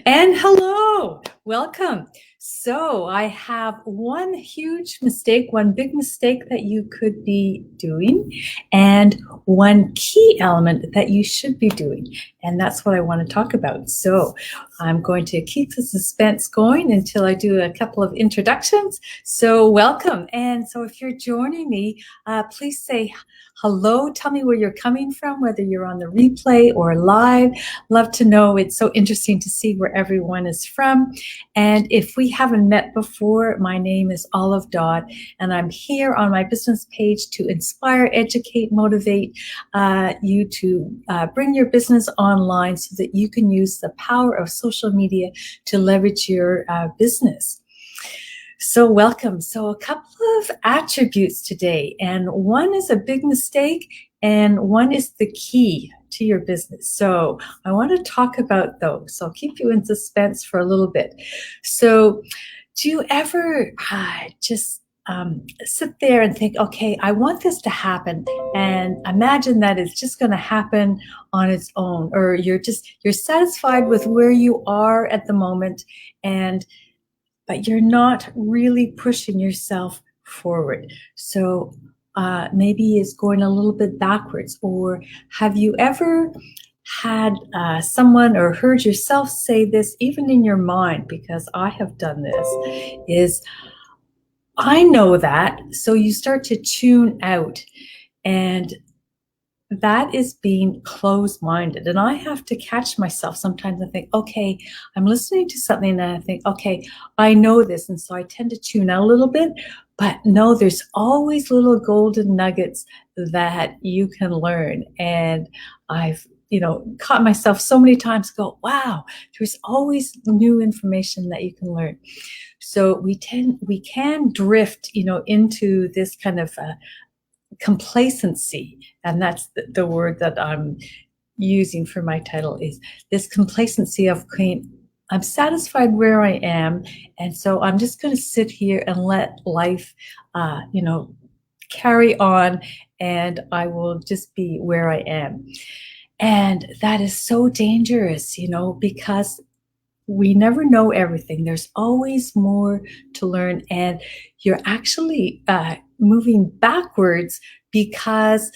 And hello, welcome. So I have one huge mistake, one big mistake that you could be doing, and one key element that you should be doing. And that's what I want to talk about. So I'm going to keep the suspense going until I do a couple of introductions. So welcome. And so if you're joining me, please say hello. Tell me where you're coming from, whether you're on the replay or live. Love to know. It's so interesting to see where everyone is from. And if we haven't met before, my name is Dodd, and I'm here on my business page to inspire, educate, motivate you to bring your business online so that you can use the power of social media to leverage your business. So welcome. So a couple of attributes today, and one is a big mistake and one is the key to your business. So I want to talk about those. So I'll keep you in suspense for a little bit. So do you ever just sit there and think, okay, I want this to happen, and imagine that it's just going to happen on its own, or you're satisfied with where you are at the moment, but you're not really pushing yourself forward. So maybe it's going a little bit backwards. Or have you ever had someone or heard yourself say this, even in your mind, because I have done this, is, I know that. So you start to tune out, and that is being closed-minded. And I have to catch myself sometimes and think, okay, I'm listening to something and I think, okay, I know this. And so I tend to tune out a little bit, but no, there's always little golden nuggets that you can learn. And I've caught myself so many times go, wow, there's always new information that you can learn. So we can drift, into this kind of complacency, and that's the word that I'm using for my title, is this complacency of I'm satisfied where I am, and so I'm just going to sit here and let life carry on, and I will just be where I am. And that is so dangerous, because we never know everything. There's always more to learn, and you're actually moving backwards because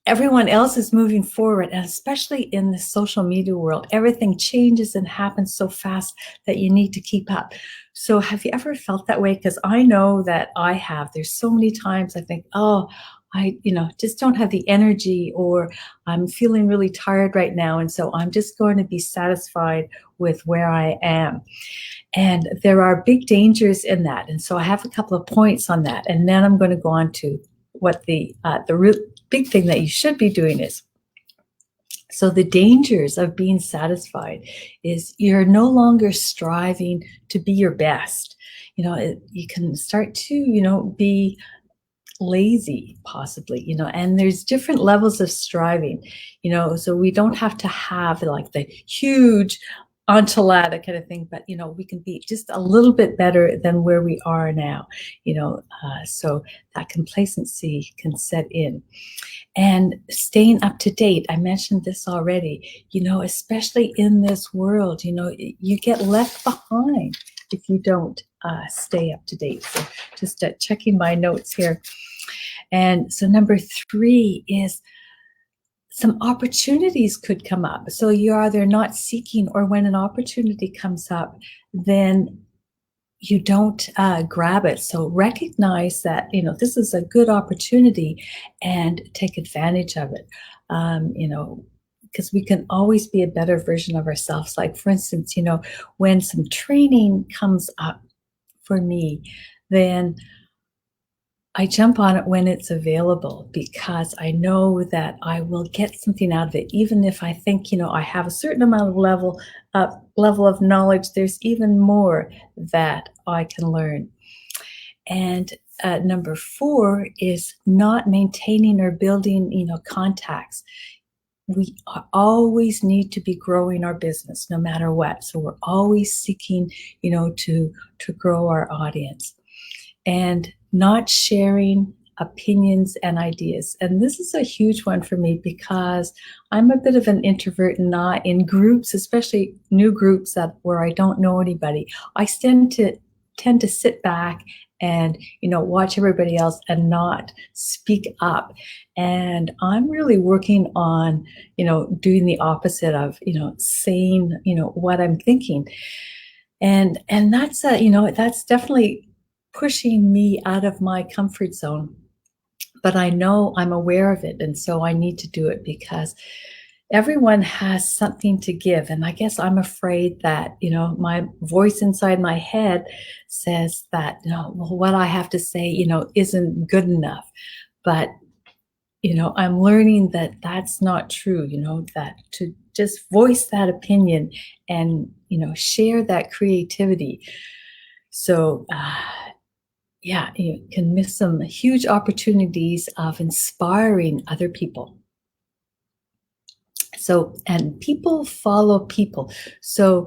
everyone else is moving forward. And especially in the social media world, everything changes and happens so fast that you need to keep up. So have you ever felt that way? Because I know that I have. There's so many times I think, oh, I just don't have the energy, or I'm feeling really tired right now, and so I'm just going to be satisfied with where I am. And there are big dangers in that. And so I have a couple of points on that, and then I'm going to go on to what the real big thing that you should be doing is. So the dangers of being satisfied is you're no longer striving to be your best. You can start to be lazy, possibly, and there's different levels of striving, so we don't have to have like the huge enchilada kind of thing, but we can be just a little bit better than where we are now, so that complacency can set in. And staying up to date, I mentioned this already, especially in this world, you get left behind if you don't stay up to date. So just checking my notes here. And so number 3 is some opportunities could come up. So you're either not seeking, or when an opportunity comes up, then you don't grab it. So recognize that, this is a good opportunity and take advantage of it. Because we can always be a better version of ourselves. Like, for instance, when some training comes up for me, then I jump on it when it's available, because I know that I will get something out of it. Even if I think, I have a certain amount of level of knowledge, there's even more that I can learn. And number 4 is not maintaining or building, contacts. We always need to be growing our business no matter what. So we're always seeking, to grow our audience. And not sharing opinions and ideas. And this is a huge one for me because I'm a bit of an introvert, and not in groups, especially new groups where I don't know anybody. I tend to sit back and watch everybody else and not speak up. And I'm really working on doing the opposite of saying what I'm thinking. And that's that's definitely pushing me out of my comfort zone. But I know I'm aware of it, and so I need to do it because everyone has something to give. And I guess I'm afraid that my voice inside my head says that well, what I have to say isn't good enough. But I'm learning that that's not true, that to just voice that opinion and share that creativity. So yeah, you can miss some huge opportunities of inspiring other people. So, and people follow people. So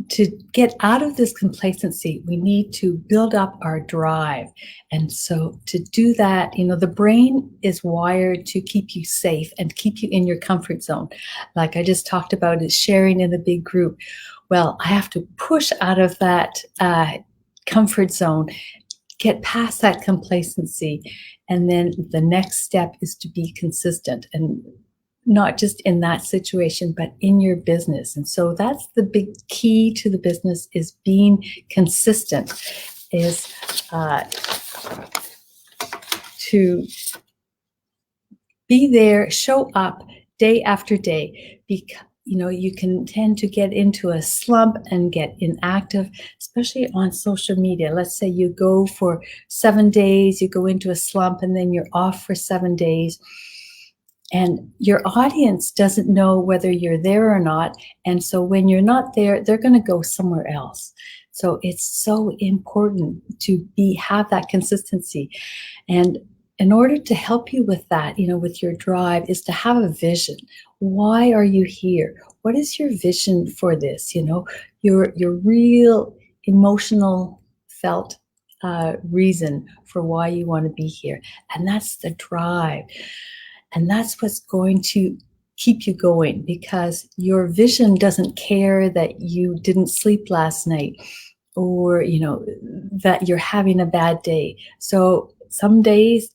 to get out of this complacency, we need to build up our drive. And so to do that, the brain is wired to keep you safe and keep you in your comfort zone. Like I just talked about, is sharing in a big group. Well, I have to push out of that comfort zone, get past that complacency. And then the next step is to be consistent, and not just in that situation, but in your business. And so that's the big key to the business, is being consistent, is to be there, show up day after day. Because you can tend to get into a slump and get inactive, especially on social media. Let's say you go for 7 days, you go into a slump, and then you're off for 7 days. And your audience doesn't know whether you're there or not. And so when you're not there, they're going to go somewhere else. So it's so important to have that consistency. And in order to help you with that, with your drive, is to have a vision. Why are you here? What is your vision for this? Your real emotional felt reason for why you want to be here. And that's the drive. And that's what's going to keep you going, because your vision doesn't care that you didn't sleep last night, or, that you're having a bad day. So some days,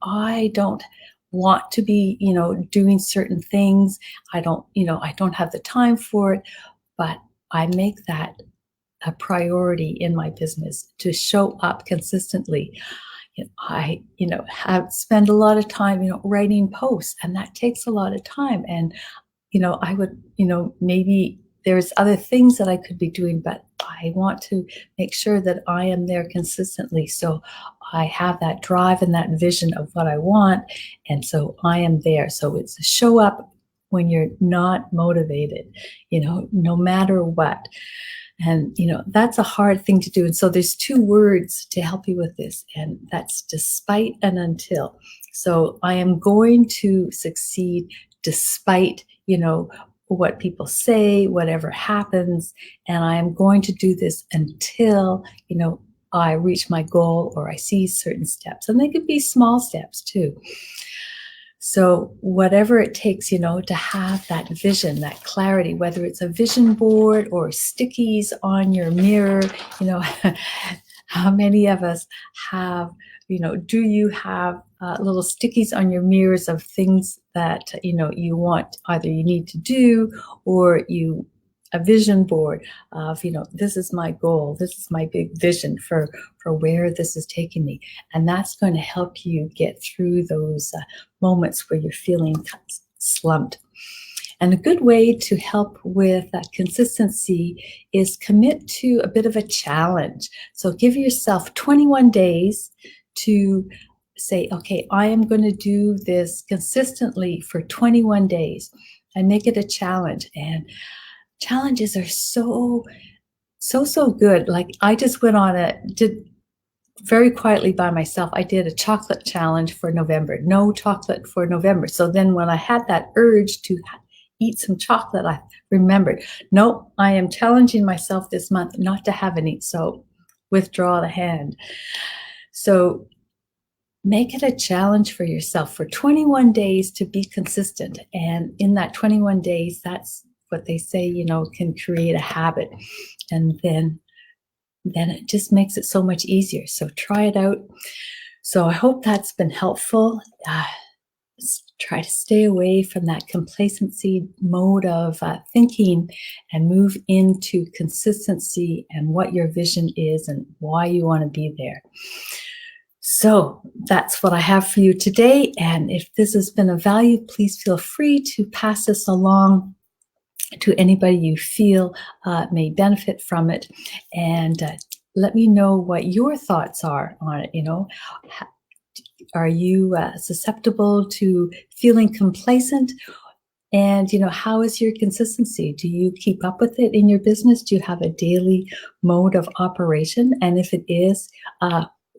I don't want to be, doing certain things. I don't have the time for it, but I make that a priority in my business to show up consistently. I, have spent a lot of time, writing posts, and that takes a lot of time. And, I would, maybe there's other things that I could be doing, but I want to make sure that I am there consistently. So I have that drive and that vision of what I want. And so I am there. So it's a show up when you're not motivated, no matter what. And, that's a hard thing to do. And so there's 2 words to help you with this, and that's despite and until. So I am going to succeed despite, what people say, whatever happens. And I am going to do this until, I reach my goal, or I see certain steps. And they could be small steps too. So whatever it takes, to have that vision, that clarity, whether it's a vision board or stickies on your mirror, how many of us have, do you have little stickies on your mirrors of things that, you want, either you need to do, or a vision board of, this is my goal, this is my big vision for where this is taking me. And that's going to help you get through those moments where you're feeling slumped. And a good way to help with that consistency is commit to a bit of a challenge. So give yourself 21 days to say, okay, I am going to do this consistently for 21 days, and make it a challenge. And challenges are so good. Like I just did very quietly by myself, I did a chocolate challenge for November, no chocolate for November. So then when I had that urge to eat some chocolate, I remembered, no, I am challenging myself this month not to have any. So withdraw the hand. So make it a challenge for yourself for 21 days to be consistent. And in that 21 days, that's what they say, you know, can create a habit. And then it just makes it so much easier. So try it out. So I hope that's been helpful. Try to stay away from that complacency mode of thinking and move into consistency and what your vision is and why you want to be there. So that's what I have for you today. And if this has been of value, please feel free to pass this along to anybody you feel may benefit from it. And let me know what your thoughts are on it. You know, are you susceptible to feeling complacent? And, you know, how is your consistency? Do you keep up with it in your business? Do you have a daily mode of operation? And if it is,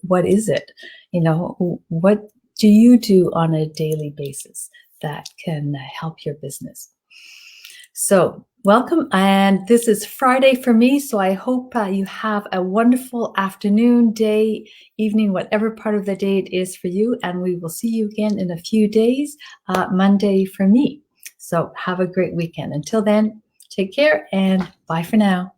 what is it? You know, what do you do on a daily basis that can help your business? So welcome. And this is Friday for me. So I hope you have a wonderful afternoon, day, evening, whatever part of the day it is for you. And we will see you again in a few days, Monday for me. So have a great weekend. Until then, take care and bye for now.